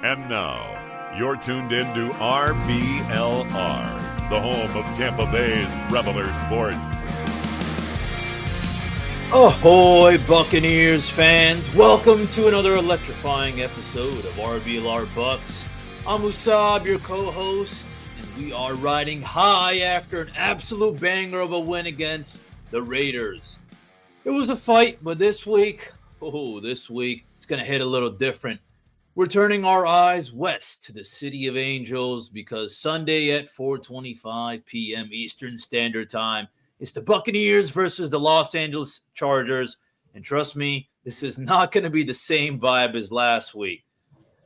And now, you're tuned in to RBLR, the home of Tampa Bay's Reveler Sports. Ahoy, Buccaneers fans! Welcome to another electrifying episode of RBLR Bucks. I'm Usab, your co-host, and we are riding high after an absolute banger of a win against the Raiders. It was a fight, but this week it's going to hit a little different. We're turning our eyes west to the City of Angels because Sunday at 4:25 p.m. Eastern Standard Time, it's the Buccaneers versus the Los Angeles Chargers. And trust me, this is not going to be the same vibe as last week.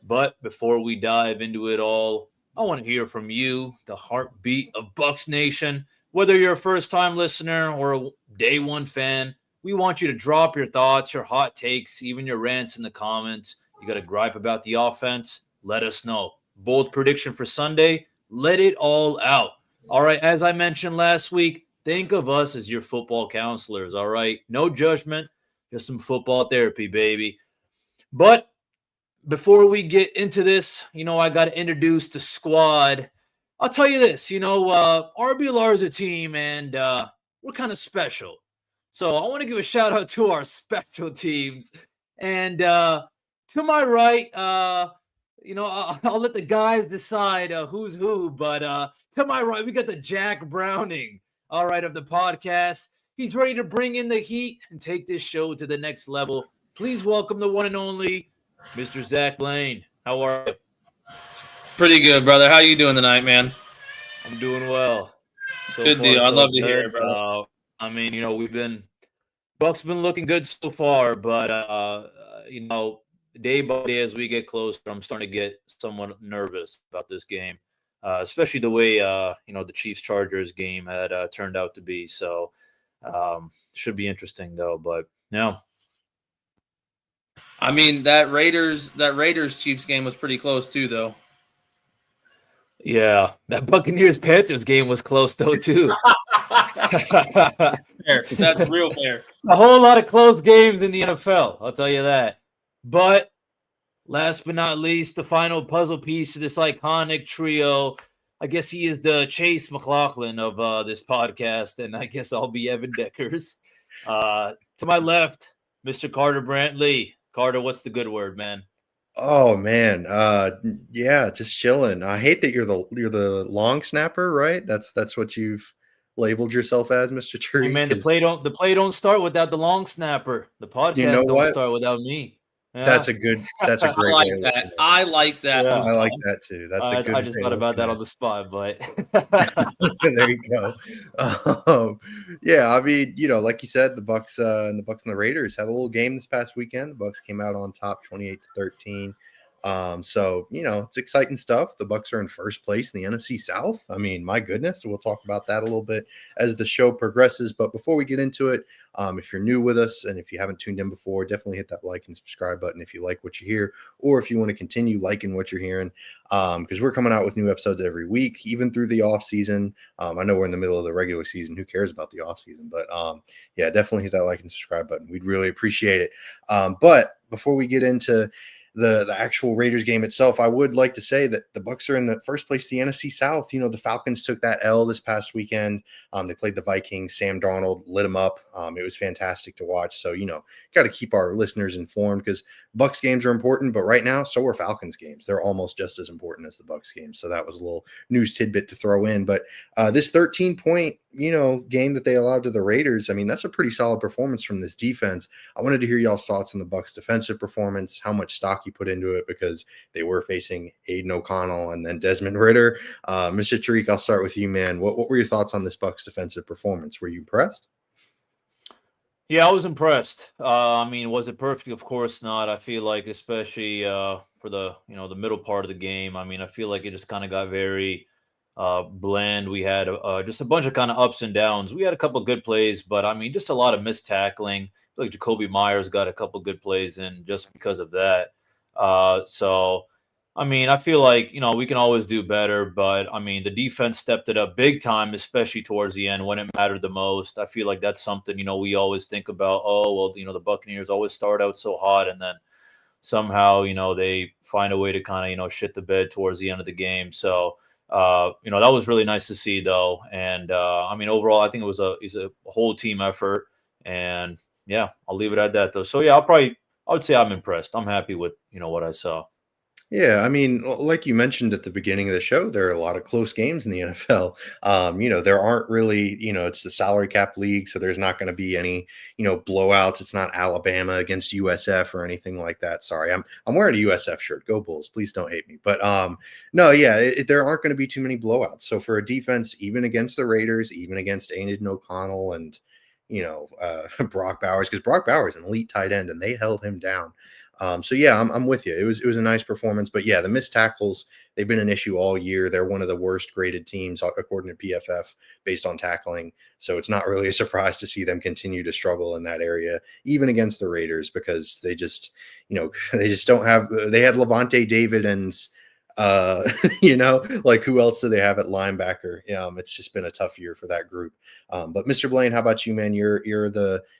But before we dive into it all, I want to hear from you, the heartbeat of Bucs Nation. Whether you're a first-time listener or a day one fan, we want you to drop your thoughts, your hot takes, even your rants in the comments. You got a gripe about the offense? Let us know. Bold prediction for Sunday? Let it all out. All right, as I mentioned last week, think of us as your football counselors, all right? No judgment, just some football therapy, baby. But before we get into this, I got to introduce the squad. I'll tell you this, RBLR is a team, and we're kind of special. So I want to give a shout-out to our special teams. And to my right, I'll let the guys decide who's who. But to my right, we got the Jack Browning, all right, of the podcast. He's ready to bring in the heat and take this show to the next level. Please welcome the one and only Mr. Zach Lane. How are you? Pretty good, brother. How you doing tonight, man? I'm doing well. Good deal. I'd love to hear it, brother. We've been Bucks been looking good so far, but day by day as we get closer, I'm starting to get somewhat nervous about this game, especially the way the Chiefs Chargers game had turned out to be. So should be interesting though. But yeah, I mean, that Raiders Chiefs game was pretty close too, though. yeah, that Buccaneers Panthers game was close though too. Fair. That's real fair. A whole lot of close games in the NFL, I'll tell you that. But last but not least, the final puzzle piece of this iconic trio. I guess he is the Chase McLaughlin of this podcast, and I guess I'll be Evan Deckers. To my left, Mr. Carter Brantley. Carter, what's the good word, man? Oh man, yeah, just chilling. I hate that you're the long snapper, right? That's what you've labeled yourself as, Mr. Hey, Tree. man, the play don't start without the long snapper. The You know podcast don't what? start without me. That's Yeah, a I great like way of that. looking at it. I like that. yeah. I like Musab. that too. That's a good I just way thought of about looking that at on the spot, but it. There you go. Yeah, I mean, like you said, the Bucks and the Raiders had a little game this past weekend. The Bucks came out on top, 28-13. So it's exciting stuff. The Bucks are in first place in the NFC South. I mean, my goodness, we'll talk about that a little bit as the show progresses. But before we get into it, if you're new with us and if you haven't tuned in before, definitely hit that like and subscribe button if you like what you hear, or if you want to continue liking what you're hearing, because we're coming out with new episodes every week, even through the off season. I know we're in the middle of the regular season. Who cares about the off season? But yeah, definitely hit that like and subscribe button. We'd really appreciate it. But before we get into the actual Raiders game itself, I would like to say that the Bucks are in the first place, the NFC South. The Falcons took that L this past weekend. They played the Vikings. Sam Darnold lit them up. It was fantastic to watch. So, got to keep our listeners informed because Bucks games are important, but right now, so are Falcons games. They're almost just as important as the Bucks games. So that was a little news tidbit to throw in. But this 13-point, game that they allowed to the Raiders, I mean, that's a pretty solid performance from this defense. I wanted to hear y'all's thoughts on the Bucks defensive performance, how much stock you put into it, because they were facing Aiden O'Connell and then Desmond Ridder. Mr. Tariq, I'll start with you, man. What were your thoughts on this Bucks defensive performance? Were you impressed? yeah, I was impressed. I mean, was it perfect? Of course not. I feel like, especially for the middle part of the game. I mean, I feel like it just kind of got very bland. We had just a bunch of kind of ups and downs. We had a couple of good plays, but I mean, just a lot of missed tackling. I feel like Jacoby Myers got a couple of good plays in just because of that. So I mean, I feel like, we can always do better, but I mean, the defense stepped it up big time, especially towards the end when it mattered the most. I feel like that's something, we always think about, oh, well, the Buccaneers always start out so hot and then somehow, they find a way to kind of, shit the bed towards the end of the game. So, that was really nice to see though. And I mean, overall, I think it's a whole team effort. And yeah, I'll leave it at that though. So yeah, I would say I'm impressed. I'm happy with, what I saw. Yeah, I mean, like you mentioned at the beginning of the show, there are a lot of close games in the NFL. There aren't really, it's the salary cap league, so there's not going to be any, blowouts. It's not Alabama against USF or anything like that. Sorry, I'm wearing a USF shirt. Go Bulls! Please don't hate me. But no, yeah, there aren't going to be too many blowouts. So for a defense, even against the Raiders, even against Aiden O'Connell and Brock Bowers, because Brock Bowers is an elite tight end, and they held him down. So yeah, I'm with you. It was a nice performance, but yeah, the missed tackles, they've been an issue all year. They're one of the worst graded teams according to PFF based on tackling. So it's not really a surprise to see them continue to struggle in that area, even against the Raiders, because they just, they just don't have. They had Levante David and like who else do they have at linebacker? It's just been a tough year for that group. But Mr. Blaine, how about you, man? You're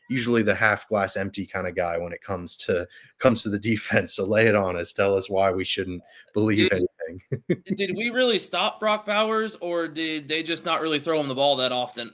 usually the half glass empty kind of guy when it comes to the defense. So lay it on us. Tell us why we shouldn't believe anything. Did we really stop Brock Bowers, or did they just not really throw him the ball that often?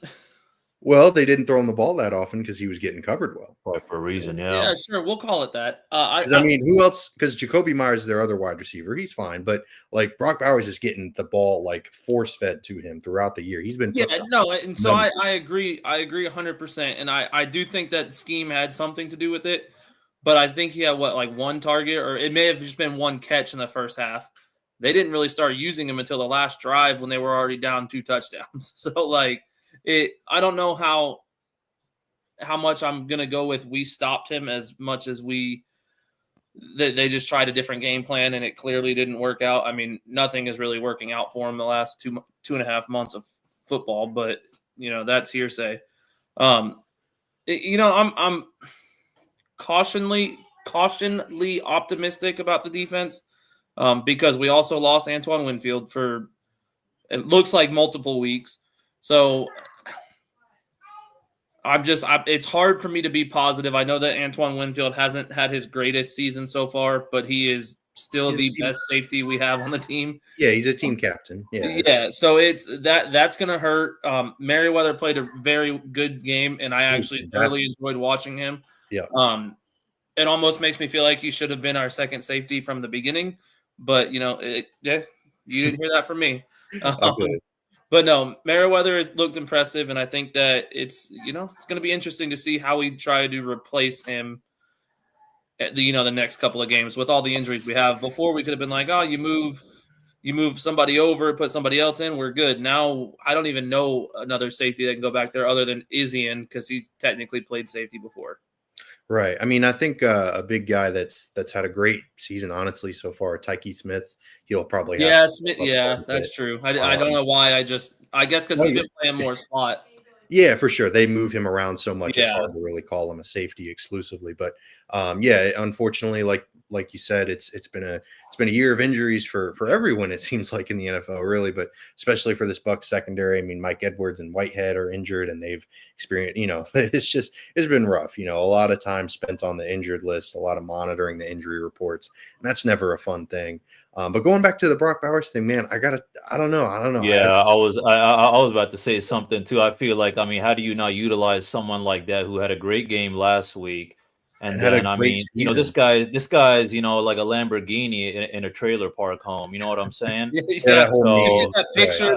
Well, they didn't throw him the ball that often because he was getting covered well. Right, for a reason, yeah. Yeah, sure. We'll call it that. I mean, who else? Because Jacoby Myers is their other wide receiver. He's fine. But, like, Brock Bowers is getting the ball, like, force-fed to him throughout the year. He's been and so I agree. I agree 100%. And I do think that the scheme had something to do with it. But I think he had, one target? Or it may have just been one catch in the first half. They didn't really start using him until the last drive when they were already down 2 touchdowns. So, I don't know how how much I'm gonna go with we stopped him as much as they just tried a different game plan and it clearly didn't work out. I mean, nothing is really working out for him the last 2.5 months of football, but that's hearsay. I'm cautionally optimistic about the defense because we also lost Antoine Winfield for it looks like multiple weeks. So it's hard for me to be positive. I know that Antoine Winfield hasn't had his greatest season so far, but he is still the best safety we have on the team. Yeah, he's a team captain. Yeah. So that's going to hurt. Merriweather played a very good game, and I actually thoroughly enjoyed watching him. Yeah. It almost makes me feel like he should have been our second safety from the beginning, but you didn't hear that from me. Okay. But no, Merriweather has looked impressive, and I think that it's going to be interesting to see how we try to replace him at the next couple of games with all the injuries we have. Before we could have been like, oh, you move somebody over, put somebody else in, we're good. Now I don't even know another safety that can go back there other than Izzian because he's technically played safety before. Right. I mean, I think a big guy that's had a great season, honestly, so far, Tyke Smith. He'll probably have Smith. Yeah, that's true. I don't know why. I guess because he's been playing more slot. Yeah, for sure. They move him around so much. It's hard to really call him a safety exclusively. But unfortunately, like you said, it's been a year of injuries for everyone, it seems like, in the NFL, really, but especially for this Bucs secondary. I mean, Mike Edwards and Whitehead are injured, and they've experienced, it's been rough. A lot of time spent on the injured list, a lot of monitoring the injury reports, and that's never a fun thing. But going back to the Brock Bowers thing, man, I don't know. Yeah, I was about to say something too. I feel like, how do you not utilize someone like that who had a great game last week? And then, this guy's, like a Lamborghini in a trailer park home. You know what I'm saying? Yeah. So, you see that picture?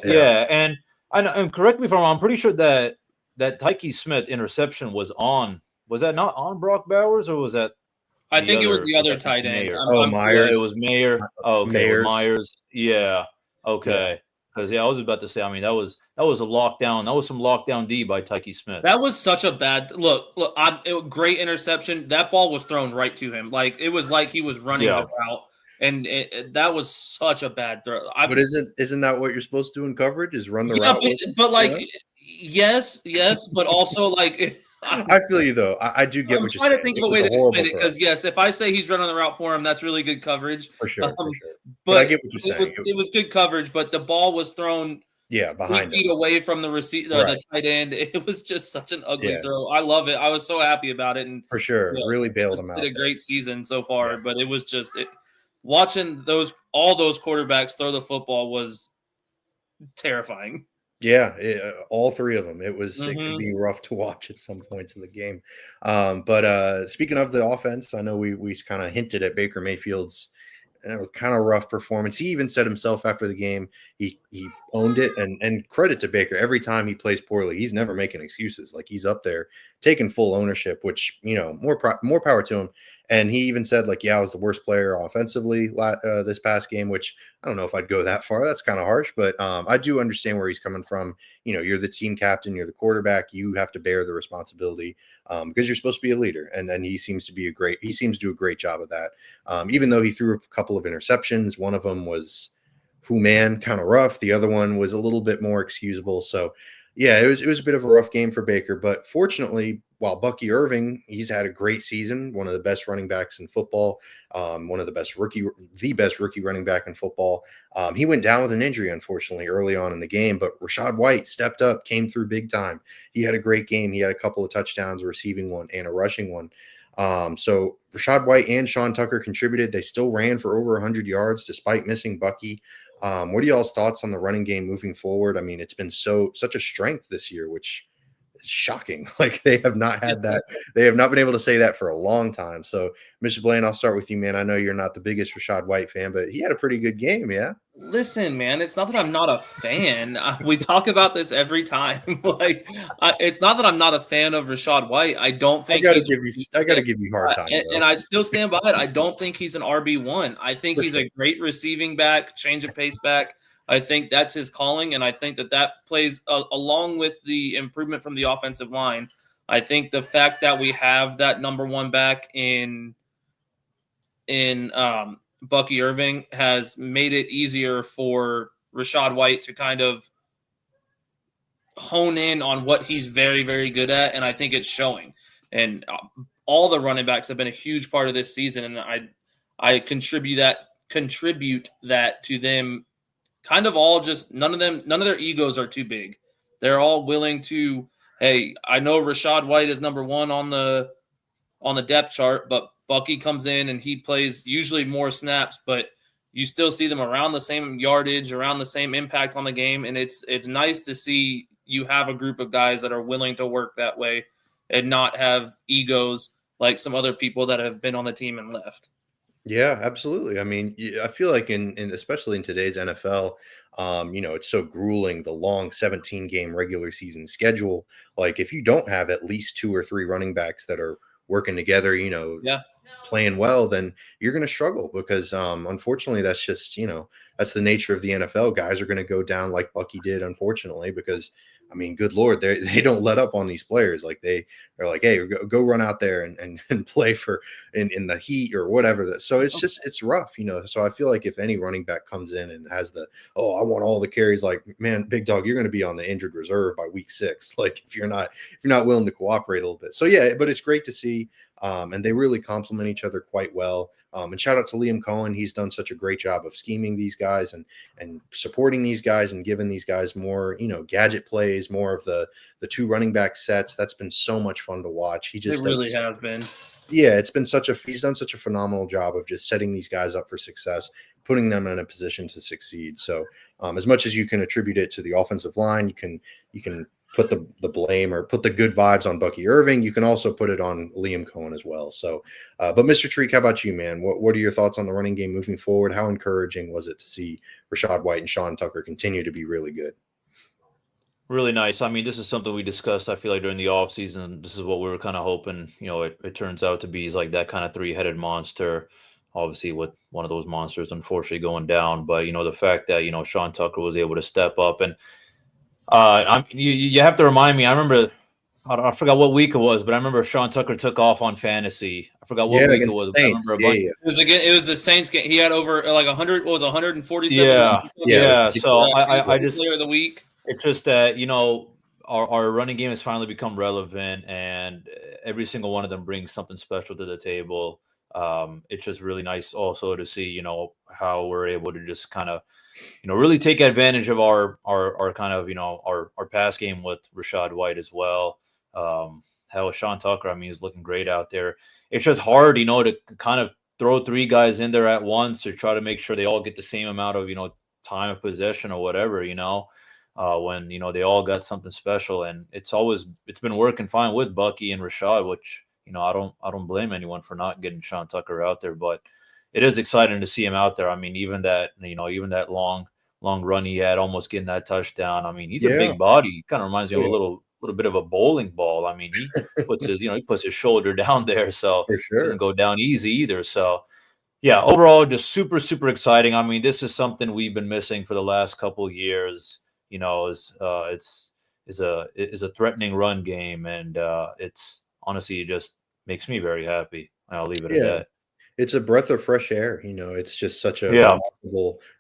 Right. And correct me if I'm wrong. I'm pretty sure that Tyke Smith interception was that not on Brock Bowers, or was that? I think it was the other tight end. Myers. It was Mayer. Oh, okay, Myers. Yeah. Okay. Because I was about to say, that was a lockdown. That was some lockdown D by Tyke Smith. That was such a bad look. Great interception. That ball was thrown right to him. Like it was like he was running the route, and that was such a bad throw. But isn't that what you're supposed to do in coverage? Is run the route? But yes, but also like. I feel you though. I do get what you're saying. I'm trying to think of a way to explain it because yes, if I say he's running the route for him, that's really good coverage. For sure. But I get what you're saying. It was good coverage, but the ball was thrown behind 3 feet away from the receiver, the tight end. It was just such an ugly throw. I love it. I was so happy about it, and for sure, really bailed him out. Did a great season so far, but it was just watching all those quarterbacks throw the football was terrifying. Yeah, all three of them. It could be rough to watch at some points in the game. But speaking of the offense, I know we kind of hinted at Baker Mayfield's kind of rough performance. He even said himself after the game, he owned it, and credit to Baker. Every time he plays poorly, he's never making excuses. Like, he's up there taking full ownership, which, more power to him. And he even said, like, I was the worst player offensively this past game, which I don't know if I'd go that far. That's kind of harsh, but I do understand where he's coming from. You're the team captain, you're the quarterback, you have to bear the responsibility because you're supposed to be a leader. And he seems to do a great job of that. Even though he threw a couple of interceptions, one of them was kind of rough. The other one was a little bit more excusable. So yeah, it was a bit of a rough game for Baker, but fortunately, while Bucky Irving, he's had a great season, one of the best running backs in football, the best rookie running back in football. He went down with an injury, unfortunately, early on in the game, but Rachaad White stepped up, came through big time. He had a great game. He had a couple of touchdowns, a receiving one and a rushing one. So Rachaad White and Sean Tucker contributed. They still ran for over 100 yards despite missing Bucky. What are y'all's thoughts on the running game moving forward? It's been such a strength this year, which is shocking. Like, they have not had that. They have not been able to say that for a long time. So, Mr. Blaine, I'll start with you, man. I know you're not the biggest Rachaad White fan, but he had a pretty good game, yeah? Listen, man, it's not that I'm not a fan. We talk about this every time. It's not that I'm not a fan of Rachaad White. I don't think I got to give you a hard time. And I still stand by it. I don't think he's an RB1. I think he's a great receiving back, change of pace back. I think that's his calling, and I think that plays along with the improvement from the offensive line. I think the fact that we have that number one back in Bucky Irving has made it easier for Rachaad White to kind of hone in on what he's very, very good at, and I think it's showing. And all the running backs have been a huge part of this season, and I contribute that to them. Kind of all just none of their egos are too big. They're all willing to. Hey, I know Rachaad White is number one on the depth chart, but Bucky comes in and he plays usually more snaps, but you still see them around the same yardage, around the same impact on the game, and it's nice to see you have a group of guys that are willing to work that way and not have egos like some other people that have been on the team and left. Yeah, absolutely. I mean, I feel like in especially in today's NFL, it's so grueling, the long 17-game regular season schedule. Like if you don't have at least 2 or 3 running backs that are working together, Yeah. playing well, then you're going to struggle because unfortunately that's just, that's the nature of the NFL. Guys are going to go down like Bucky did, unfortunately, because I mean, good Lord, they don't let up on these players. Like they're like, hey, go run out there and play for in the heat or whatever. So it's rough, So I feel like if any running back comes in and has I want all the carries, like, man, big dog, you're going to be on the injured reserve by week 6. Like if you're not willing to cooperate a little bit. So yeah, but it's great to see. And they really complement each other quite well. And shout out to Liam Cohen. He's done such a great job of scheming these guys and supporting these guys and giving these guys more, gadget plays, more of the 2 running back sets. That's been so much fun to watch. He just really has been. Yeah, it's been he's done such a phenomenal job of just setting these guys up for success, putting them in a position to succeed. So as much as you can attribute it to the offensive line, you can put the blame or put the good vibes on Bucky Irving. You can also put it on Liam Cohen as well. So, but Mr. Treek, how about you, man? What are your thoughts on the running game moving forward? How encouraging was it to see Rachaad White and Sean Tucker continue to be really good? Really nice. I mean, this is something we discussed, I feel like, during the offseason. This is what we were kind of hoping, it turns out to be. He's like that kind of 3-headed monster, obviously with one of those monsters unfortunately going down. But, the fact that, Sean Tucker was able to step up and, you have to remind me. I remember, I forgot what week it was, but I remember Sean Tucker took off on fantasy. I forgot what week it was. But I remember It was the Saints game. He had over like 100. What was 147? Yeah. So I just player of the week. It's just that our running game has finally become relevant, and every single one of them brings something special to the table. It's just really nice also to see how we're able to just kind of really take advantage of our kind of, our pass game with Rachaad White as well. Hell, Sean Tucker, I mean, he's looking great out there. It's just hard, to kind of throw 3 guys in there at once to try to make sure they all get the same amount of, time of possession or whatever, when, they all got something special. And it's been working fine with Bucky and Rachaad, which, I don't blame anyone for not getting Sean Tucker out there, but it is exciting to see him out there. I mean, even that long run he had, almost getting that touchdown. I mean, he's a big body. He kind of reminds me of a little bit of a bowling ball. I mean, he puts his shoulder down there, so for sure. He doesn't go down easy either. So yeah, overall, just super, super exciting. I mean, this is something we've been missing for the last couple of years. It's a threatening run game, and it's honestly, it just makes me very happy. I'll leave it at that. It's a breath of fresh air. It's just such a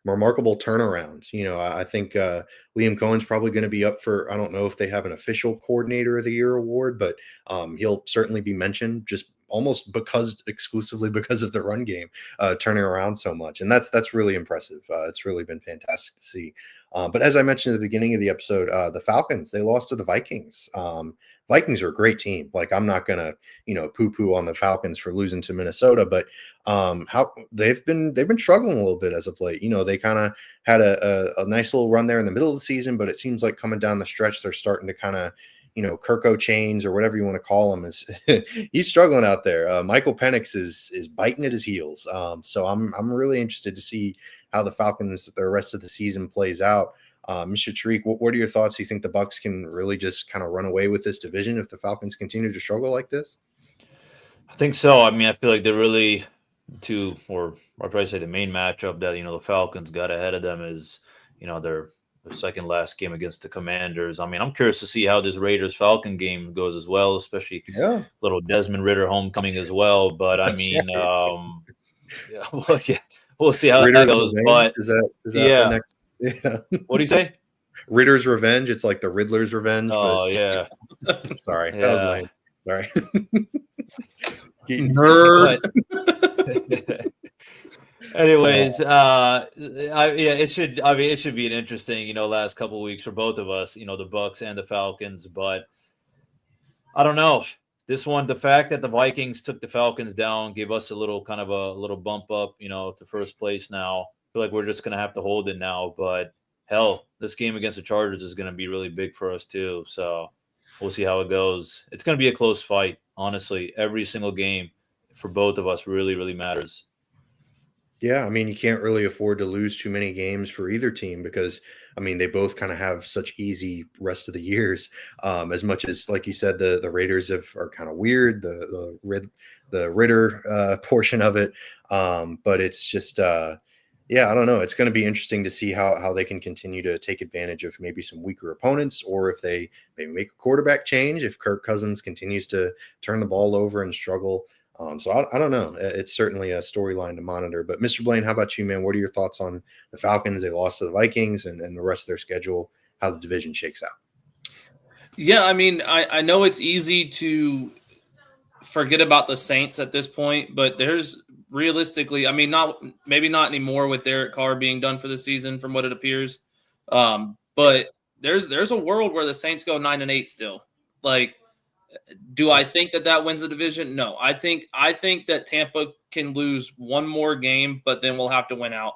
remarkable turnaround. I think Liam Cohen's probably going to be up for, I don't know if they have an official Coordinator of the Year award, but he'll certainly be mentioned just almost exclusively because of the run game turning around so much. And that's really impressive. It's really been fantastic to see. But as I mentioned at the beginning of the episode, the Falcons, they lost to the Vikings. Vikings are a great team. Like, I'm not gonna, poo-poo on the Falcons for losing to Minnesota, but how they've been struggling a little bit as of late. They kind of had a nice little run there in the middle of the season, but it seems like coming down the stretch, they're starting to kind of, Kirko chains or whatever you want to call him, is he's struggling out there. Michael Penix is biting at his heels. So I'm really interested to see how the Falcons, the rest of the season plays out. Mr. Tariq, what are your thoughts? Do you think the Bucs can really just kind of run away with this division if the Falcons continue to struggle like this? I think so. I mean, I feel like they're really I'd probably say the main matchup that, the Falcons got ahead of them is, their second last game against the Commanders. I mean, I'm curious to see how this Raiders-Falcon game goes as well, especially little Desmond Ritter homecoming as well. But I mean, we'll see how that goes. But is that the next? Yeah. What do you say? Ritter's Revenge. It's like the Riddler's Revenge. Oh, yeah. Sorry. That was lame. Sorry. Nerd. Anyways, it should be an interesting, last couple of weeks for both of us, the Bucks and the Falcons. But I don't know. This one, the fact that the Vikings took the Falcons down gave us a little bump up, to first place now. I feel like we're just going to have to hold it now. But hell, this game against the Chargers is going to be really big for us too. So we'll see how it goes. It's going to be a close fight, honestly. Every single game for both of us really, really matters. Yeah, I mean, you can't really afford to lose too many games for either team because, I mean, they both kind of have such easy rest of the years. As much as, like you said, the Raiders are kind of weird, the Ritter portion of it. But it's just, I don't know. It's going to be interesting to see how they can continue to take advantage of maybe some weaker opponents, or if they maybe make a quarterback change, if Kirk Cousins continues to turn the ball over and struggle. So I don't know. It's certainly a storyline to monitor. But Mr. Blaine, how about you, man? What are your thoughts on the Falcons? They lost to the Vikings and the rest of their schedule, how the division shakes out. Yeah, I mean, I know it's easy to forget about the Saints at this point, but there's realistically, I mean, maybe not anymore with Derek Carr being done for the season from what it appears. But there's a world where the Saints go 9-8 still. Like, do I think that wins the division? No. I think that Tampa can lose one more game, but then we'll have to win out.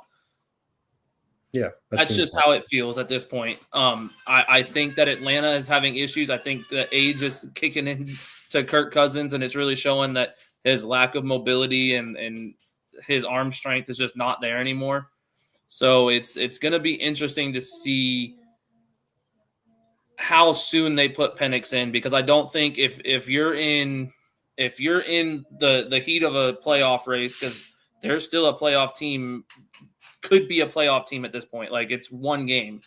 Yeah. That's just how it feels at this point. I think that Atlanta is having issues. I think the age is kicking in to Kirk Cousins, and it's really showing that his lack of mobility and his arm strength is just not there anymore. So it's going to be interesting to see how soon they put Penix in, because I don't think if you're in the heat of a playoff race, because there's still a playoff team, could be a playoff team at this point. Like, it's one game.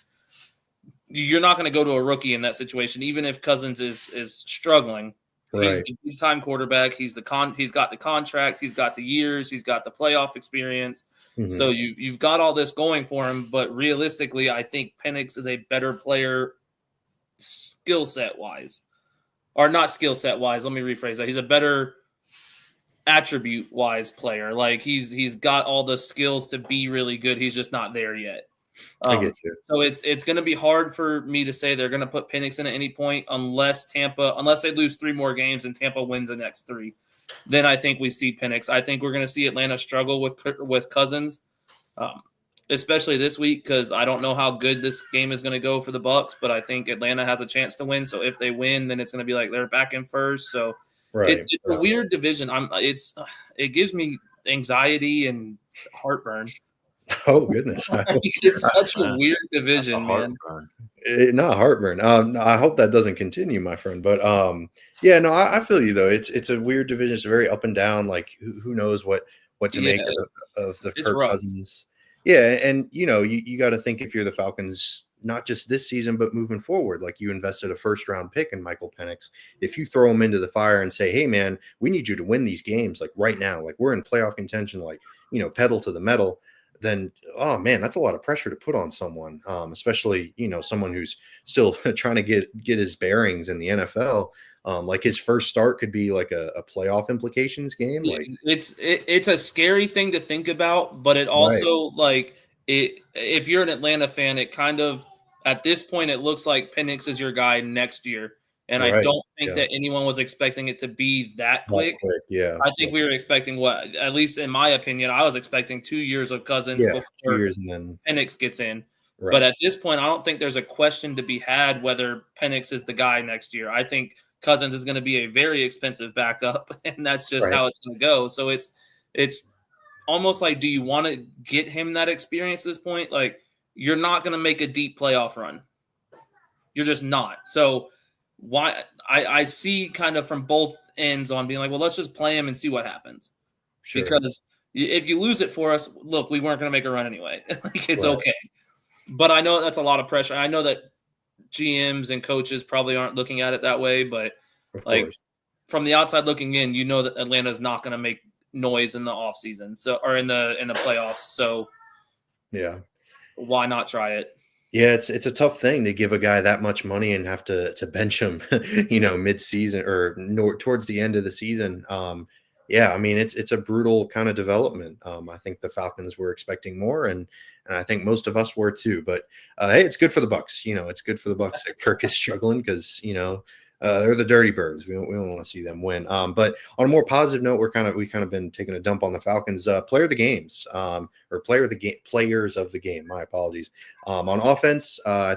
You're not going to go to a rookie in that situation, even if Cousins is struggling. Right. He's the big-time quarterback. He's got the contract. He's got the years. He's got the playoff experience. Mm-hmm. So you've got all this going for him. But realistically, I think Penix is a better player skill set wise, or not skill set wise. Let me rephrase that. He's a better attribute wise player. Like, he's got all the skills to be really good. He's just not there yet. I get you. So it's going to be hard for me to say they're going to put Penix in at any point unless they lose 3 more games and Tampa wins the next 3. Then I think we see Penix. I think we're going to see Atlanta struggle with Cousins, especially this week, because I don't know how good this game is going to go for the Bucs, but I think Atlanta has a chance to win. So if they win, then it's going to be like they're back in first. So it's a weird division. It gives me anxiety and heartburn. Oh, goodness. It's such a weird division, man. Not heartburn. I hope that doesn't continue, my friend. But I feel you though. It's a weird division. It's very up and down. Like, who knows what to make of the Kirk Cousins. Yeah, and you got to think, if you're the Falcons, not just this season, but moving forward, like, you invested a first-round pick in Michael Penix. If you throw him into the fire and say, hey, man, we need you to win these games, like, right now, like, we're in playoff contention, like, pedal to the metal, then, oh, man, that's a lot of pressure to put on someone, especially, someone who's still trying to get his bearings in the NFL. Like, his first start could be like a playoff implications game. Like, it's a scary thing to think about, but it also if you're an Atlanta fan, it kind of, at this point, it looks like Penix is your guy next year. And I don't think that anyone was expecting it to be that quick. Yeah. I think we were expecting, at least in my opinion, I was expecting 2 years of Cousins before 2 years and then Penix gets in. Right. But at this point, I don't think there's a question to be had whether Penix is the guy next year. I think Cousins is going to be a very expensive backup, and that's just how it's going to go. So it's almost like, do you want to get him that experience at this point? Like, you're not going to make a deep playoff run. You're just not. So why I see kind of from both ends on being like, well, let's just play him and see what happens. Sure. Because if you lose it for us, look, we weren't going to make a run anyway. Like, it's okay. But I know that's a lot of pressure. I know that GMs and coaches probably aren't looking at it that way, but Of like course. from the outside looking in, you know that Atlanta's not going to make noise in the offseason, or in the playoffs. So Yeah. why not try it? Yeah, it's a tough thing to give a guy that much money and have to bench him, mid-season or towards the end of the season. Yeah, I mean it's a brutal kind of development. I think the Falcons were expecting more, and I think most of us were too. But hey, it's good for the Bucks. It's good for the Bucks that Kirk is struggling because they're the dirty birds. We don't want to see them win. But on a more positive note, we kind of been taking a dump on the Falcons. Player of the games, or players of the game. My apologies. On offense, I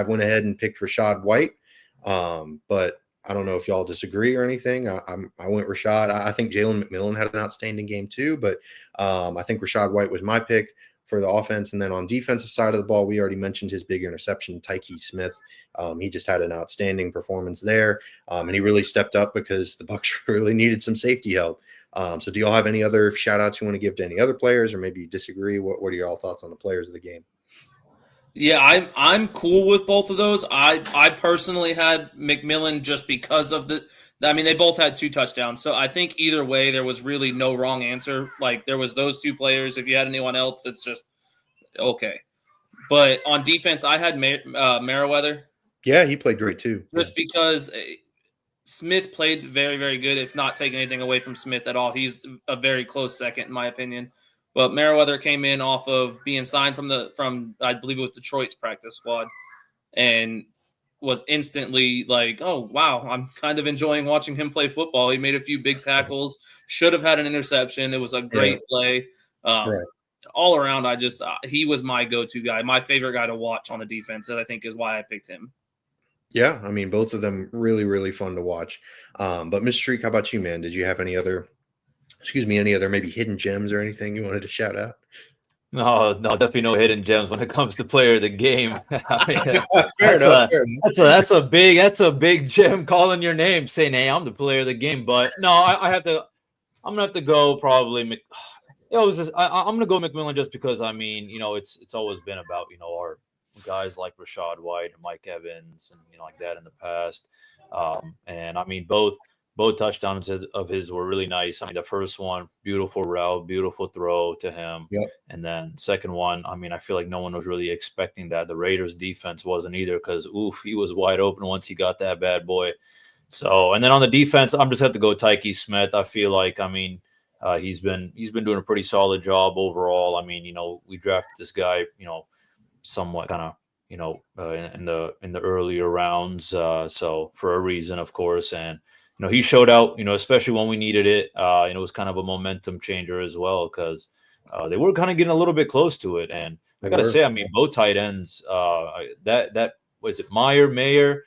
went ahead and picked Rashad White, but I don't know if y'all disagree or anything. I went Rashad. I think Jalen McMillan had an outstanding game too, but I think Rashad White was my pick for the offense. And then on defensive side of the ball, we already mentioned his big interception, Tyke Smith. He just had an outstanding performance there, and he really stepped up because the Bucs really needed some safety help. So do y'all have any other shout outs you want to give to any other players, or maybe you disagree? What are y'all thoughts on the players of the game? Yeah, I'm cool with both of those. I personally had McMillan just because of they both had 2 touchdowns. So I think either way there was really no wrong answer. Like there was those 2 players. If you had anyone else, it's just okay. But on defense, I had Merriweather. Yeah, he played great too. Just because Smith played very, very good. It's not taking anything away from Smith at all. He's a very close second in my opinion. But Merriweather came in off of being signed from I believe it was Detroit's practice squad, and was instantly like, oh wow, I'm kind of enjoying watching him play football. He made a few big tackles, should have had an interception. It was a great play. Right. All around, he was my go-to guy, my favorite guy to watch on the defense, and I think is why I picked him. Yeah, I mean both of them really, really fun to watch. But Mr. Streak, how about you, man? Did you have any other maybe hidden gems or anything you wanted to shout out? No, definitely no hidden gems when it comes to player of the game. Fair enough. That's a big gem calling your name, saying, "Hey, I'm the player of the game." But no, I'm gonna have to go probably. I'm gonna go McMillan just because it's always been about our guys like Rashad White and Mike Evans and like that in the past. And I mean both touchdowns of his were really nice. I mean, the first one, beautiful route, beautiful throw to him. Yep. And then second one, I mean, I feel like no one was really expecting that. The Raiders defense wasn't either because, he was wide open once he got that bad boy. So, and then on the defense, I'm just have to go Tyke Smith. I feel like, he's been doing a pretty solid job overall. I mean, we drafted this guy, somewhat kind of, in the earlier rounds. So for a reason, of course. And, he showed out, especially when we needed it. It was kind of a momentum changer as well because they were kind of getting a little bit close to it. And I got to say, I mean, both tight ends, that was it Mayer.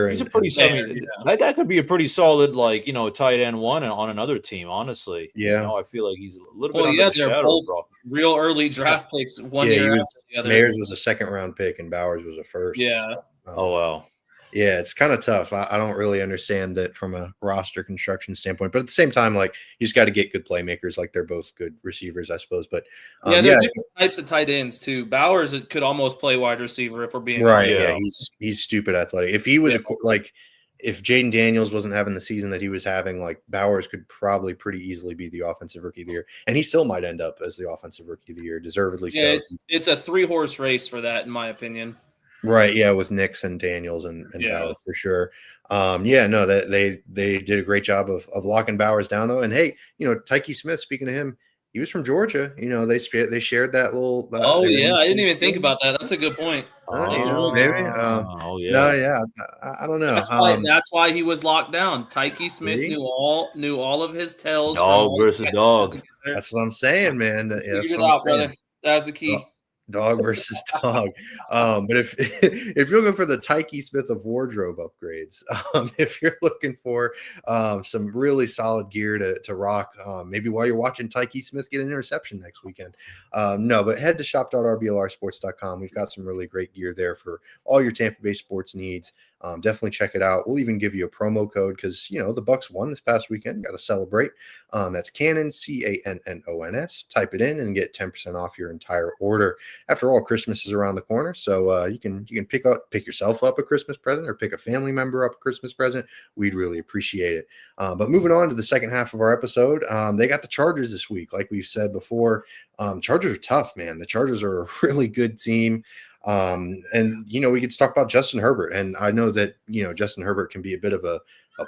He's a pretty solid. That guy could be a pretty solid, tight end one on another team. Honestly, yeah. I feel like he's a little bit under the shadow, bro. Real early draft picks. One year after the other. Mayers was a 2nd round pick, and Bowers was a 1st. Yeah. Oh wow. Yeah, it's kind of tough. I don't really understand that from a roster construction standpoint, but at the same time, you just got to get good playmakers. They're both good receivers, I suppose. But they're different types of tight ends too. Bowers could almost play wide receiver if we're being right. Yeah, he's stupid athletic. If he was if Jaden Daniels wasn't having the season that he was having, Bowers could probably pretty easily be the offensive rookie of the year, and he still might end up as the offensive rookie of the year, deservedly so. Yeah, it's a 3-horse race for that, in my opinion. Right, yeah, with Nix and Daniels and Bowers for sure. That they did a great job of locking Bowers down though. And hey, Tyke Smith, speaking of him, he was from Georgia. They shared that little. I didn't even think about that. That's a good point. Maybe. Yeah. No, yeah, I don't know. That's why he was locked down. Tyke Smith knew all of his tells. Dog versus dog. That's what I'm saying, man. Figure it out, brother. That's the key. Dog versus dog. But if you're looking for the Tyke Smith of wardrobe upgrades, if you're looking for some really solid gear to rock, maybe while you're watching Tyke Smith get an interception next weekend. But head to shop.rblrsports.com. We've got some really great gear there for all your Tampa Bay sports needs. Definitely check it out. We'll even give you a promo code because, the Bucks won this past weekend. Got to celebrate. That's Cannon, CANNONS. Type it in and get 10% off your entire order. After all, Christmas is around the corner, so you can pick yourself up a Christmas present or pick a family member up a Christmas present. We'd really appreciate it. But moving on to the second half of our episode, they got the Chargers this week. Like we've said before, Chargers are tough, man. The Chargers are a really good team. And we could talk about Justin Herbert, and I know that Justin Herbert can be a bit of a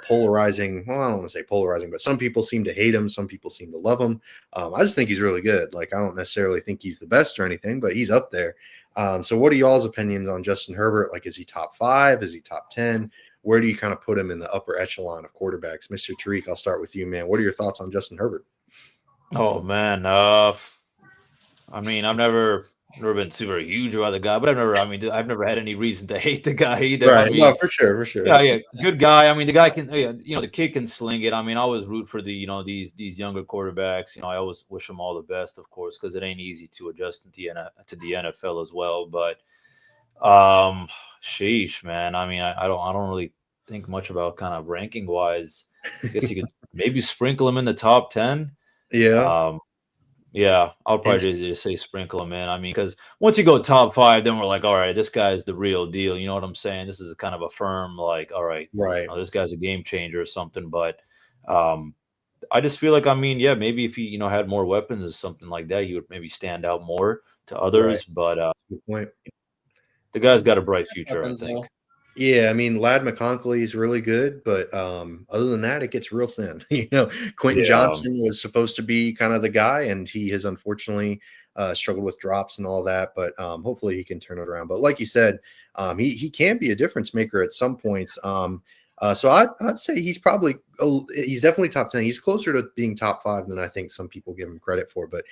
polarizing. Well, I don't want to say polarizing, but some people seem to hate him, some people seem to love him. I just think he's really good. Like, I don't necessarily think he's the best or anything, but he's up there. So what are y'all's opinions on Justin Herbert? Like, is he top 5? Is he top 10? Where do you kind of put him in the upper echelon of quarterbacks? Mr. Tariq, I'll start with you, man. What are your thoughts on Justin Herbert? Oh man, I've never been super huge about the guy, but I've never had any reason to hate the guy either. Right. No, for sure. Yeah, good guy. I mean, the guy can, the kid can sling it. I mean, I always root for these younger quarterbacks. I always wish them all the best, of course, because it ain't easy to adjust to the NFL as well. But, sheesh, man. I mean, I don't really think much about kind of ranking wise. I guess you could maybe sprinkle him in the top 10. Yeah. Yeah, I'll probably just say sprinkle him in. I mean, because once you go top 5, then we're like, all right, this guy's the real deal. You know what I'm saying? This is kind of a firm, like, all right, this guy's a game changer or something. But I just feel like, maybe if he, had more weapons or something like that, he would maybe stand out more to others. Right. But good point. The guy's got a bright future, I think. Yeah, I mean, Lad McConkey is really good, but other than that, it gets real thin. Quentin Johnson was supposed to be kind of the guy, and he has unfortunately struggled with drops and all that. But hopefully, he can turn it around. But like you said, he can be a difference maker at some points. So I'd say he's definitely top 10. He's closer to being top 5 than I think some people give him credit for, but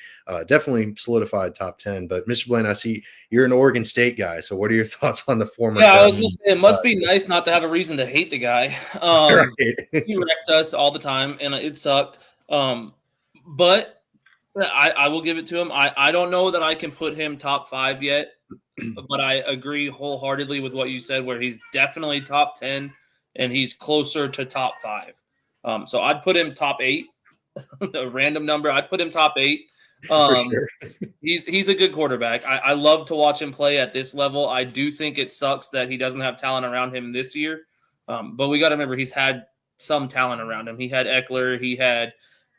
definitely solidified top 10. But Mr. Blaine, I see you're an Oregon State guy. So what are your thoughts on the former? Yeah, I was going to say, it must be nice not to have a reason to hate the guy. Right. He wrecked us all the time, and it sucked. But I will give it to him. I don't know that I can put him top 5 yet, but I agree wholeheartedly with what you said, where he's definitely top 10. And he's closer to top 5. So I'd put him top 8. A random number. I'd put him top 8. For sure. He's a good quarterback. I love to watch him play at this level. I do think it sucks that he doesn't have talent around him this year. But we got to remember he's had some talent around him. He had Eckler. He had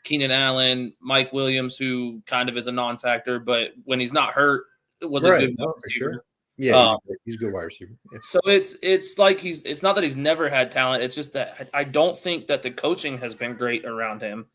Keenan Allen, Mike Williams, who kind of is a non-factor. But when he's not hurt, it was a good for sure. Yeah, he's a good wide receiver. Yeah. So it's like it's not that he's never had talent. It's just that I don't think that the coaching has been great around him,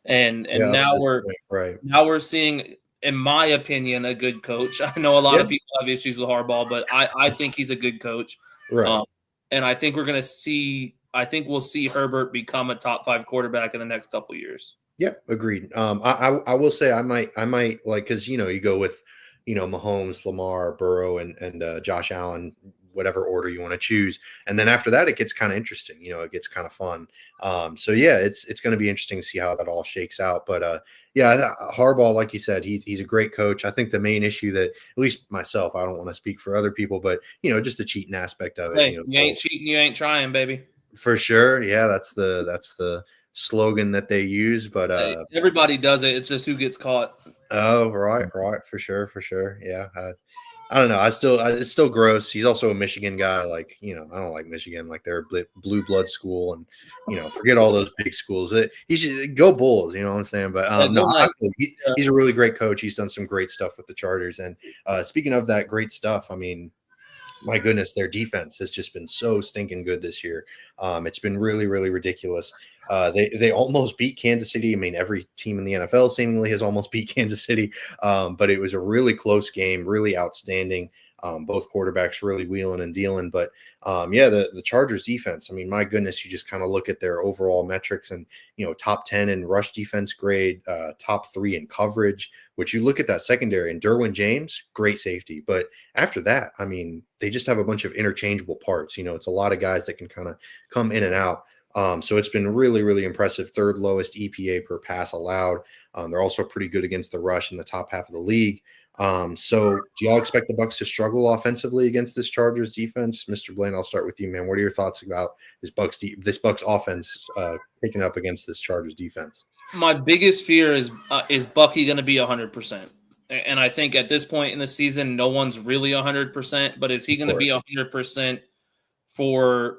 and now we're seeing, in my opinion, a good coach. I know a lot of people have issues with Harbaugh, but I think he's a good coach. Right. And I think we'll see Herbert become a top 5 quarterback in the next couple of years. Yep, agreed. I will say I might like, because you go with Mahomes, Lamar, Burrow, and Josh Allen, whatever order you want to choose. And then after that, it gets kind of interesting. It gets kind of fun. So yeah, it's going to be interesting to see how that all shakes out. But Harbaugh, like you said, he's a great coach. I think the main issue that, at least myself, I don't want to speak for other people, but just the cheating aspect of it. Hey, you ain't cheating, you ain't trying, baby. For sure. Yeah, that's the slogan that they use. But everybody does it. It's just who gets caught. Oh, right. For sure. Yeah. I don't know. It's still gross. He's also a Michigan guy. Like, I don't like Michigan. Like, they're a blue blood school, and forget all those big schools. He should go Bulls. You know what I'm saying? But he's a really great coach. He's done some great stuff with the Chargers. And speaking of that great stuff, I mean, my goodness, their defense has just been so stinking good this year. It's been really, really ridiculous. They almost beat Kansas City. I mean, every team in the NFL seemingly has almost beat Kansas City, but it was a really close game, really outstanding. Both quarterbacks really wheeling and dealing. But the Chargers defense, I mean, my goodness, you just kind of look at their overall metrics and, top 10 in rush defense grade, top 3 in coverage, which you look at that secondary, and Derwin James, great safety. But after that, I mean, they just have a bunch of interchangeable parts. It's a lot of guys that can kind of come in and out. So it's been really, really impressive. 3rd lowest EPA per pass allowed. They're also pretty good against the rush in the top half of the league. So do y'all expect the Bucs to struggle offensively against this Chargers defense? Mr. Blaine, I'll start with you, man. What are your thoughts about this Bucs offense picking up against this Chargers defense? My biggest fear is Bucky going to be 100%? And I think at this point in the season, no one's really 100%. But is he going to be 100% for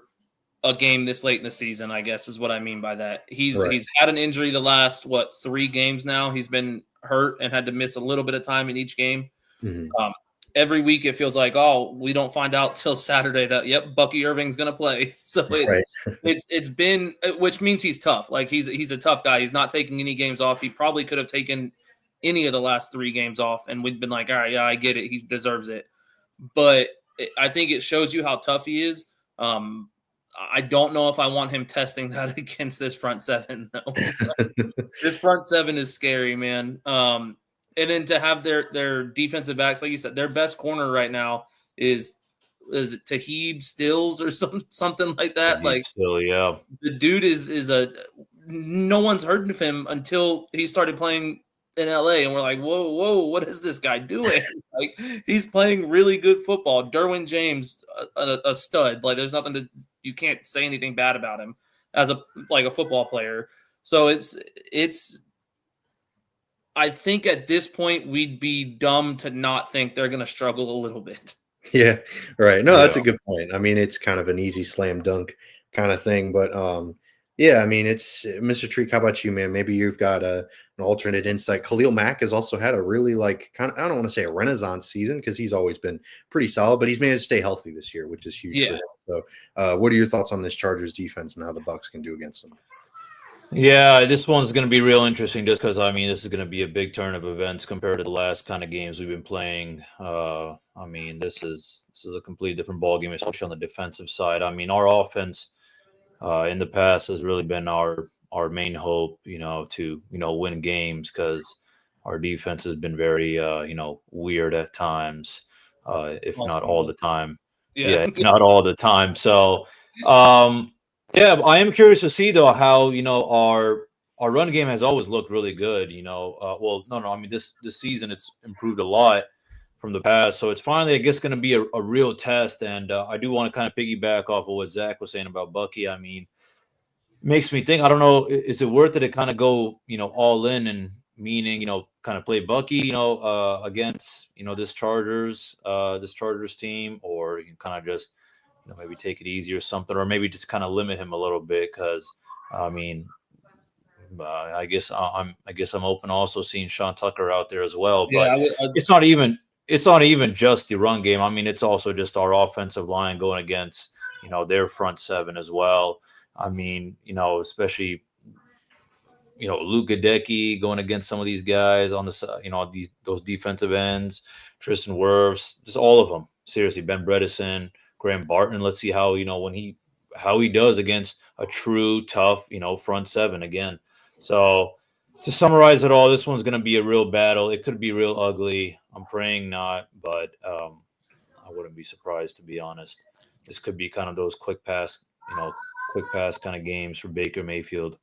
a game this late in the season? I guess is what I mean by that. He's had an injury the last 3 games now. He's been hurt and had to miss a little bit of time in each game. Mm-hmm. Every week it feels like, we don't find out till Saturday that Bucky Irving's going to play. So it's been, which means he's tough. Like he's a tough guy. He's not taking any games off. He probably could have taken any of the last 3 games off, and we'd been like, all right, yeah, I get it. He deserves it. But I think it shows you how tough he is. I don't know if I want him testing that against this front seven. No. This front seven is scary, man. And then to have their defensive backs, like you said, their best corner right now is it Tahib Stills or something like that? Like, still, yeah. The dude is no one's heard of him until he started playing in LA, and we're like, whoa, what is this guy doing? Like, he's playing really good football. Derwin James, a stud. Like, there's nothing you can't say anything bad about him as a football player. So it's I think at this point we'd be dumb to not think they're going to struggle a little bit. Yeah, right. No, that's a good point. I mean, it's kind of an easy slam dunk kind of thing, but yeah, I mean, it's Mr. Treek. How about you, man? Maybe you've got an alternate insight. Khalil Mack has also had a really I don't want to say a renaissance season because he's always been pretty solid, but he's managed to stay healthy this year, which is huge. Yeah. For him. So, what are your thoughts on this Chargers defense and how the Bucs can do against them? Yeah, this one's going to be real interesting just because, I mean, this is going to be a big turn of events compared to the last kind of games we've been playing. I mean, this is a completely different ballgame, especially on the defensive side. I mean, our offense in the past has really been our main hope, to win games because our defense has been very, weird at times, if not all the time. Yeah, if not all the time. So, yeah, I am curious to see though how our run game has always looked really good. I mean this season it's improved a lot from the past, so it's finally I guess going to be a real test. And I do want to kind of piggyback off of what Zach was saying about Bucky. I mean, it makes me think. I don't know, is it worth it to kind of go all in and meaning kind of play Bucky against this Chargers team, or you can kind of just maybe take it easy or something, or maybe just kind of limit him a little bit because, I mean, I guess I'm open also seeing Sean Tucker out there as well. But it's not even just the run game. I mean, it's also just our offensive line going against their front seven as well. I mean, especially Luke Gadecki going against some of these guys on the side, those defensive ends, Tristan Wirfs, just all of them. Seriously, Ben Bredesen, Graham Barton. Let's see how how he does against a true tough front seven again. So to summarize it all, this one's going to be a real battle. It could be real ugly. I'm praying not, but I wouldn't be surprised, to be honest. This could be kind of those quick pass kind of games for Baker Mayfield.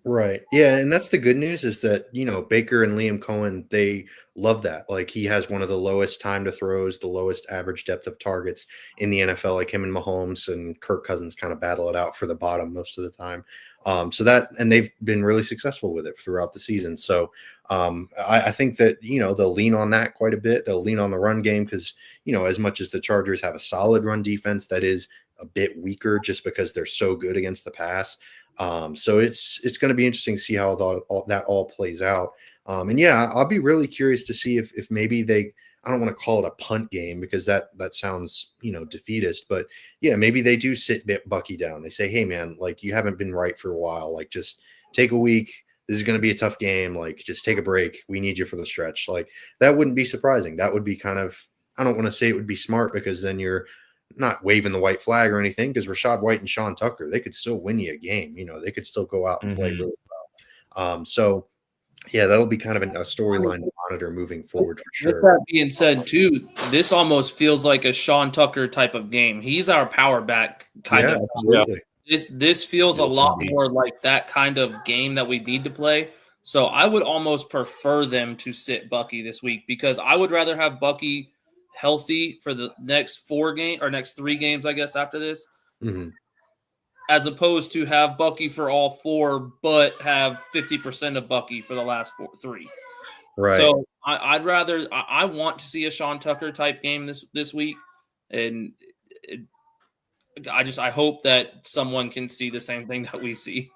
Right. Yeah. And that's the good news is that, Baker and Liam Cohen, they love that. Like he has one of the lowest time to throws, the lowest average depth of targets in the NFL, like him and Mahomes and Kirk Cousins kind of battle it out for the bottom most of the time. And they've been really successful with it throughout the season. So I think that, they'll lean on that quite a bit. They'll lean on the run game because, as much as the Chargers have a solid run defense, that is a bit weaker just because they're so good against the pass. So it's going to be interesting to see how that all plays out. And yeah, I'll be really curious to see if maybe I don't want to call it a punt game because that sounds, defeatist, but yeah, maybe they do sit Bucky down. They say, hey man, like you haven't been right for a while. Like just take a week. This is going to be a tough game. Like just take a break. We need you for the stretch. Like that wouldn't be surprising. That would be kind of, I don't want to say it would be smart because then you're not waving the white flag or anything because Rachaad White and Sean Tucker, they could still win you a game. They could still go out and play really well. So, yeah, that'll be kind of a storyline to monitor moving forward for sure. With that being said, too, this almost feels like a Sean Tucker type of game. He's our power back kind of. Absolutely. This feels a lot more like that kind of game that we need to play. So I would almost prefer them to sit Bucky this week because I would rather have Bucky healthy for the next 3 games, I guess, after this, as opposed to have Bucky for all 4, but have 50% of Bucky for the last 3. Right. So I'd rather I want to see a Sean Tucker type game this week, and I hope that someone can see the same thing that we see.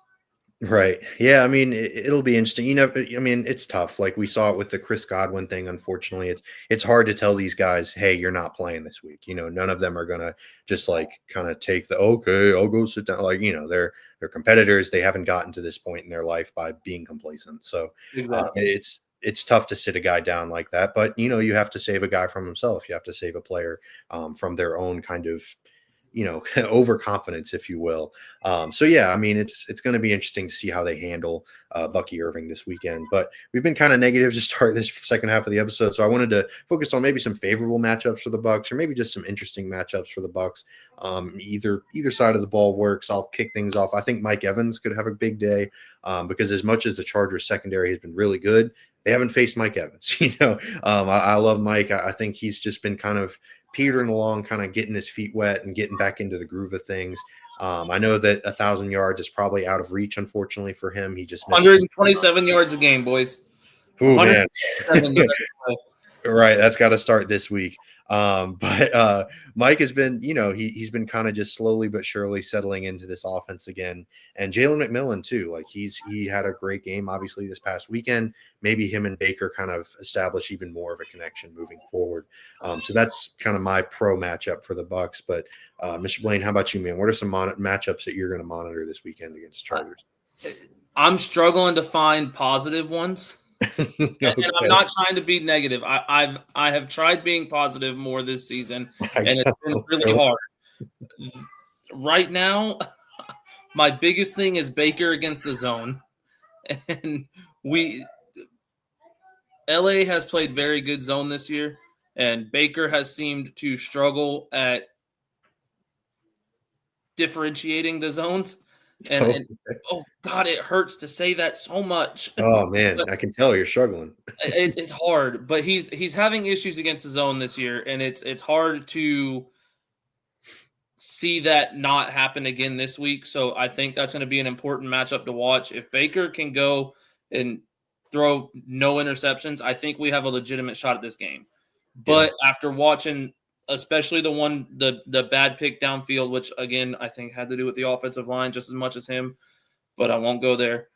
Right. Yeah. I mean, it'll be interesting. I mean, it's tough. Like we saw it with the Chris Godwin thing. Unfortunately, it's hard to tell these guys, hey, you're not playing this week. None of them are gonna just like kind of take the okay, I'll go sit down. Like they're competitors. They haven't gotten to this point in their life by being complacent. So Exactly. it's tough to sit a guy down like that. But you have to save a guy from himself. You have to save a player from their own kind of overconfidence, if you will. So yeah, I mean, it's going to be interesting to see how they handle Bucky Irving this weekend. But we've been kind of negative to start this second half of the episode, so I wanted to focus on maybe some favorable matchups for the Bucks, or maybe just some interesting matchups for the Bucks. Either side of the ball works. I'll kick things off. I think Mike Evans could have a big day because as much as the Chargers secondary has been really good, they haven't faced Mike Evans. I love Mike. I think he's just been kind of petering along, kind of getting his feet wet and getting back into the groove of things. I know that 1,000 yards is probably out of reach, unfortunately, for him. He just missed 127 yards a game, boys. Oh man. Right, that's got to start this week. But Mike has been, he's been kind of just slowly but surely settling into this offense again. And Jalen McMillan too. Like he had a great game, obviously, this past weekend. Maybe him and Baker kind of establish even more of a connection moving forward. So that's kind of my pro matchup for the Bucks. But Mr. Blaine, how about you, man? What are some matchups that you're going to monitor this weekend against the Chargers? I'm struggling to find positive ones. Okay. And I'm not trying to be negative. I have tried being positive more this season, and it's been really hard. Right now, my biggest thing is Baker against the zone, and LA has played very good zone this year, and Baker has seemed to struggle at differentiating the zones. And oh God, it hurts to say that so much. Oh man, I can tell you're struggling. It's hard, but he's having issues against the zone this year, and it's hard to see that not happen again this week. So I think that's going to be an important matchup to watch. If Baker can go and throw no interceptions, I think we have a legitimate shot at this game. But after watching, especially the bad pick downfield, which again I think had to do with the offensive line just as much as him, but I won't go there.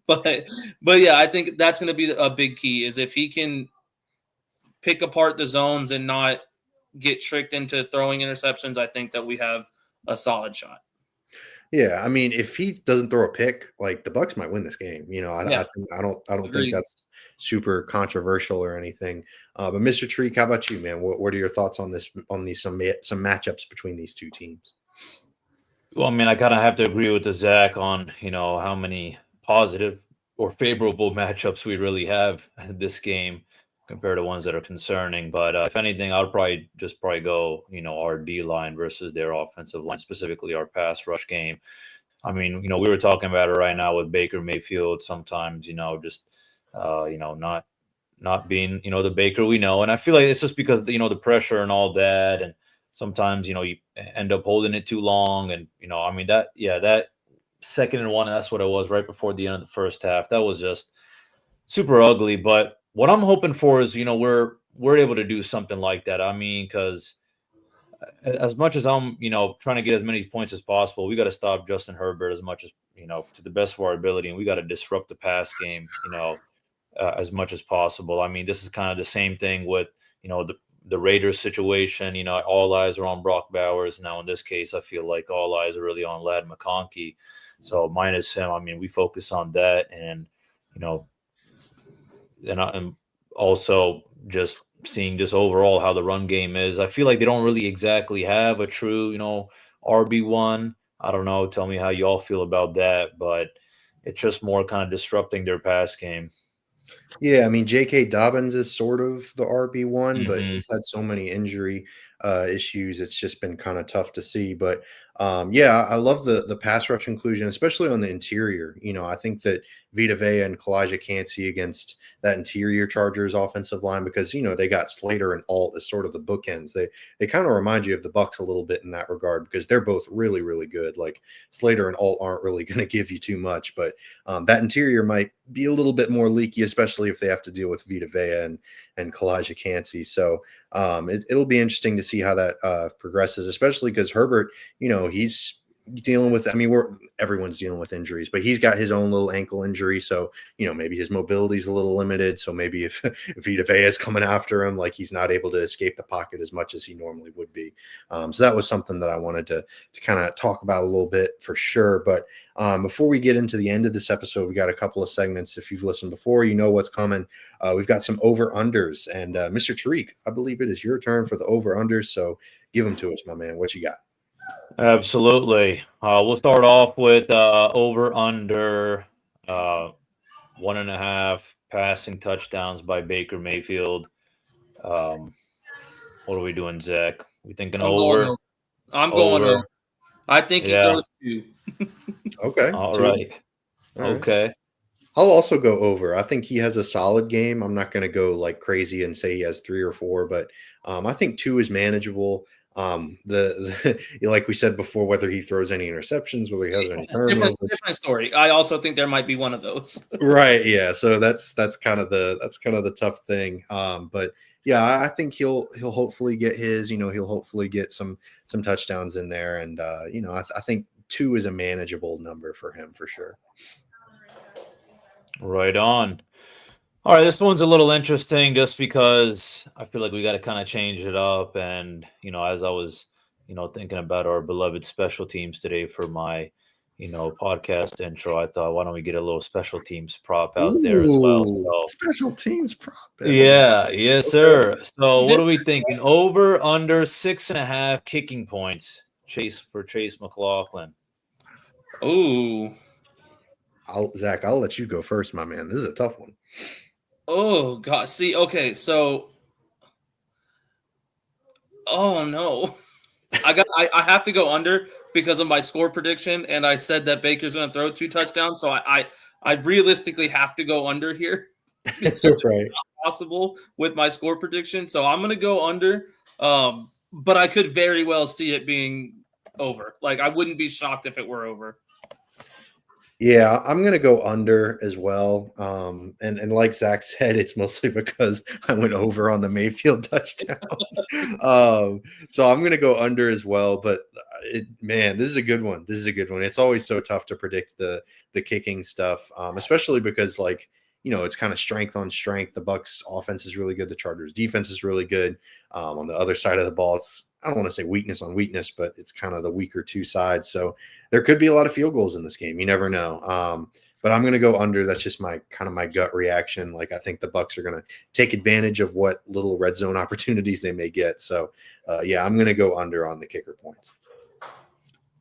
But yeah, I think that's going to be a big key is if he can pick apart the zones and not get tricked into throwing interceptions. I think that we have a solid shot. Yeah, I mean, if he doesn't throw a pick, like the Bucks might win this game. I don't think that's super controversial or anything. But Mr. Treek, how about you, man? What are your thoughts on this? On these some matchups between these two teams? Well, I mean, I kind of have to agree with the Zach on how many positive or favorable matchups we really have in this game compared to ones that are concerning. But if anything, I would probably go, our D line versus their offensive line, specifically our pass rush game. I mean, we were talking about it right now with Baker Mayfield. Sometimes, just not being, the Baker we know. And I feel like it's just because the pressure and all that, and sometimes you end up holding it too long. And I mean that 2nd and 1, that's what it was right before the end of the first half. That was just super ugly. But what I'm hoping for is, we're able to do something like that. I mean, because as much as I'm, trying to get as many points as possible, we got to stop Justin Herbert as much as, to the best of our ability. And we got to disrupt the pass game, as much as possible. I mean, this is kind of the same thing with, the Raiders situation. All eyes are on Brock Bowers. Now, in this case, I feel like all eyes are really on Ladd McConkey. So minus him, I mean, we focus on that. And, and I'm also just seeing just overall how the run game is. I feel like they don't really exactly have a true, RB1. I don't know. Tell me how you all feel about that, but it's just more kind of disrupting their pass game. Yeah, I mean, J.K. Dobbins is sort of the RB1, but he's had so many injury issues. It's just been kind of tough to see. But yeah, I love the pass rush inclusion, especially on the interior. I think that Vita Vea and Kalijah Cansey against that interior Chargers offensive line, because they got Slater and Alt as sort of the bookends. They kind of remind you of the Bucs a little bit in that regard, because they're both really, really good. Like Slater and Alt aren't really going to give you too much, but that interior might be a little bit more leaky, especially if they have to deal with Vita Vea and Kalijah Cansey. So it'll be interesting to see how that progresses, especially because Herbert, he's dealing with, everyone's dealing with injuries, but he's got his own little ankle injury. So, maybe his mobility is a little limited. So maybe if Vita Vea is coming after him, like he's not able to escape the pocket as much as he normally would be. So that was something that I wanted to kind of talk about a little bit for sure. But before we get into the end of this episode, we got a couple of segments. If you've listened before, you know what's coming. We've got some over-unders. And Mr. Tariq, I believe it is your turn for the over-unders. So give them to us, my man. What you got? Absolutely. We'll start off with over under 1.5 passing touchdowns by Baker Mayfield. What are we doing, Zach? We thinking over? I'm going over. I think he throws 2. Okay. All right. Okay. I'll also go over. I think he has a solid game. I'm not going to go like crazy and say he has 3 or 4, but I think 2 is manageable. Like we said before, whether he throws any interceptions, whether he has any turnovers, different story. I also think there might be one of those. Right. Yeah. So that's kind of the tough thing. But yeah, I think he'll hopefully get his. He'll hopefully get some touchdowns in there, and I think 2 is a manageable number for him for sure. Right on. All right, this one's a little interesting just because I feel like we got to kind of change it up. And, as I was, thinking about our beloved special teams today for my, podcast intro, I thought, why don't we get a little special teams prop out there as well? So, special teams prop. Yeah, yes, sir. So what are we thinking? Over, under 6.5 kicking points. Chase McLaughlin. Ooh. Zach, I'll let you go first, my man. This is a tough one. Oh God! See, okay, so, oh no, I have to go under because of my score prediction, and I said that Baker's going to throw 2 touchdowns, so I realistically have to go under here. Right. It's not possible with my score prediction, so I'm going to go under. But I could very well see it being over. Like I wouldn't be shocked if it were over. Yeah, I'm going to go under as well. And like Zach said, it's mostly because I went over on the Mayfield touchdowns. So I'm going to go under as well. But this is a good one. It's always so tough to predict the kicking stuff, especially because it's kind of strength on strength. The Bucs offense is really good. The Chargers defense is really good. On the other side of the ball, I don't want to say weakness on weakness, but it's kind of the weaker 2 sides. So there could be a lot of field goals in this game. You never know. But I'm going to go under. That's just my gut reaction. Like I think the Bucs are going to take advantage of what little red zone opportunities they may get. So I'm going to go under on the kicker points.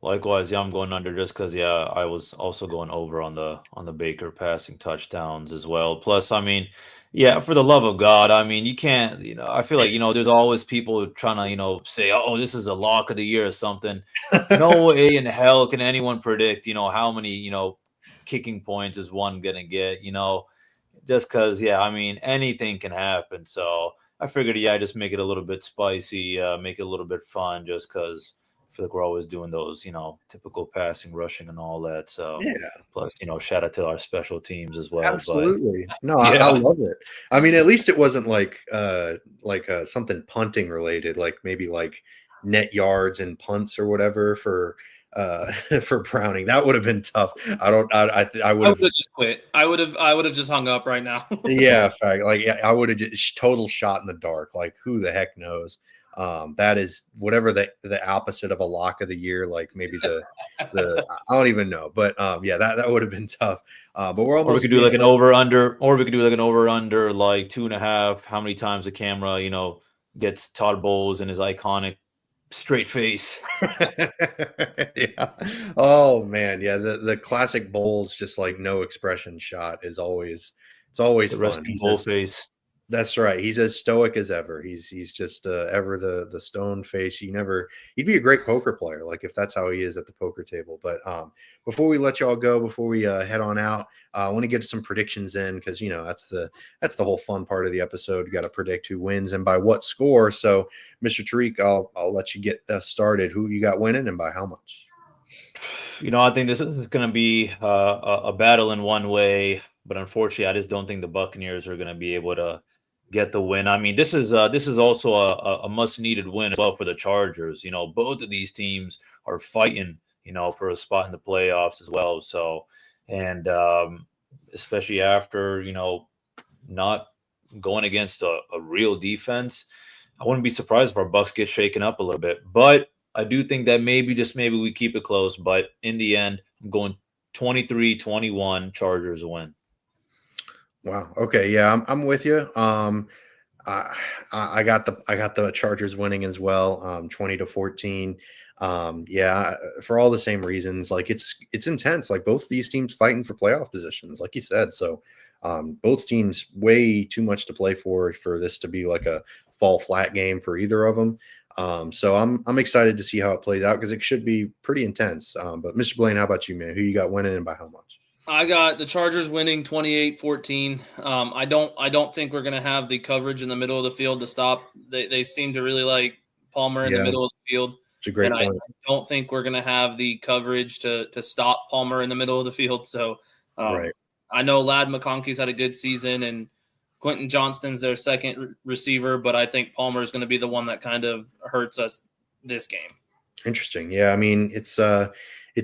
Likewise, I'm going under just because I was also going over on the Baker passing touchdowns as well. Plus, for the love of God, you can't, I feel like, there's always people trying to, say, oh, this is a lock of the year or something. No way in hell can anyone predict, how many, kicking points is one going to get, just because, anything can happen. So I figured, just make it a little bit spicy, make it a little bit fun just because I feel like we're always doing those, typical passing, rushing, and all that. So, plus, shout out to our special teams as well. Absolutely. I love it. At least it wasn't like something punting related, like maybe like net yards and punts or whatever for Browning. That would have been tough. I would have just quit. I would have just hung up right now. Yeah, fact. I would have just total shot in the dark. Like who the heck knows? That is whatever the opposite of a lock of the year, like maybe the I don't even know, but that would have been tough. But we're almost. Or we could do like an over under, like 2.5. How many times the camera, gets Todd Bowles in his iconic straight face? Yeah. Oh man, yeah. The classic Bowles, just like no expression shot is always. It's always the fun. resting bull face. That's right. He's as stoic as ever. He's just ever the stone face. He'd be a great poker player, like if that's how he is at the poker table. But before we let y'all go, before we head on out, I want to get some predictions in because that's the whole fun part of the episode. You got to predict who wins and by what score. So, Mr. Tariq, I'll let you get us started. Who you got winning and by how much? I think this is going to be a battle in one way, but unfortunately, I just don't think the Buccaneers are going to be able to get the win. I mean, this is also a must needed win as well for the Chargers. Both of these teams are fighting, for a spot in the playoffs as well. So, and especially after not going against a real defense, I wouldn't be surprised if our Bucs get shaken up a little bit. But I do think that maybe we keep it close. But in the end, I'm going 23-21 Chargers win. Wow. Okay. Yeah, I'm with you. I got the Chargers winning as well. 20-14. Yeah, for all the same reasons. Like it's intense. Like both these teams fighting for playoff positions, like you said. So both teams way too much to play for this to be like a fall flat game for either of them. So I'm excited to see how it plays out because it should be pretty intense. But Mr. Blaine, how about you, man? Who you got winning and by how much? I got the Chargers winning 28-14. I don't think we're going to have the coverage in the middle of the field to stop. They seem to really like Palmer in the middle of the field. It's a great point. I don't think we're going to have the coverage to stop Palmer in the middle of the field. So right. I know Ladd McConkey's had a good season and Quentin Johnston's their second receiver, but I think Palmer is going to be the one that kind of hurts us this game. Interesting. Yeah, I mean, it's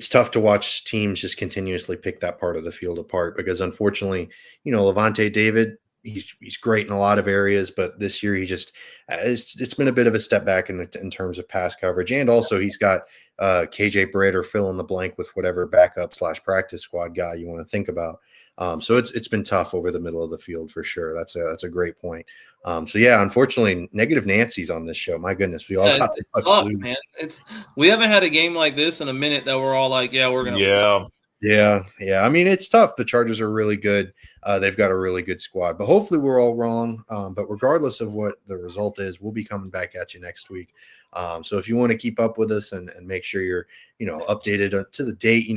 tough to watch teams just continuously pick that part of the field apart because unfortunately, Levante David, he's great in a lot of areas, but this year it's been a bit of a step back in terms of pass coverage. And also he's got KJ Britt or fill in the blank with whatever backup / practice squad guy you want to think about. So it's been tough over the middle of the field for sure. That's a great point. So yeah, unfortunately, negative Nancy's on this show. My goodness, we all got to tough, man. We haven't had a game like this in a minute that we're all like, yeah, we're gonna. Yeah. I mean, it's tough. The Chargers are really good. They've got a really good squad, but hopefully we're all wrong. But regardless of what the result is, we'll be coming back at you next week. So if you want to keep up with us and make sure you're updated to the date,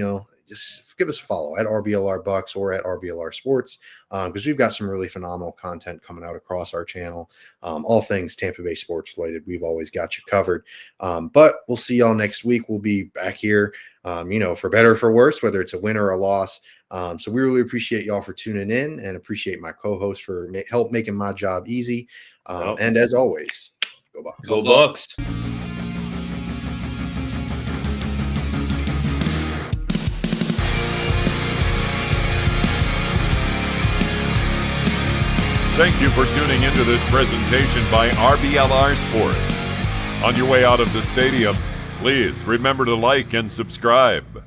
just give us a follow at RBLR Bucks or at RBLR Sports because we've got some really phenomenal content coming out across our channel. All things Tampa Bay sports related, we've always got you covered. But we'll see y'all next week. We'll be back here, for better or for worse, whether it's a win or a loss. So we really appreciate y'all for tuning in and appreciate my co-host for help making my job easy. And as always, go Bucks. Go Bucks. Thank you for tuning into this presentation by RBLR Sports. On your way out of the stadium, please remember to like and subscribe.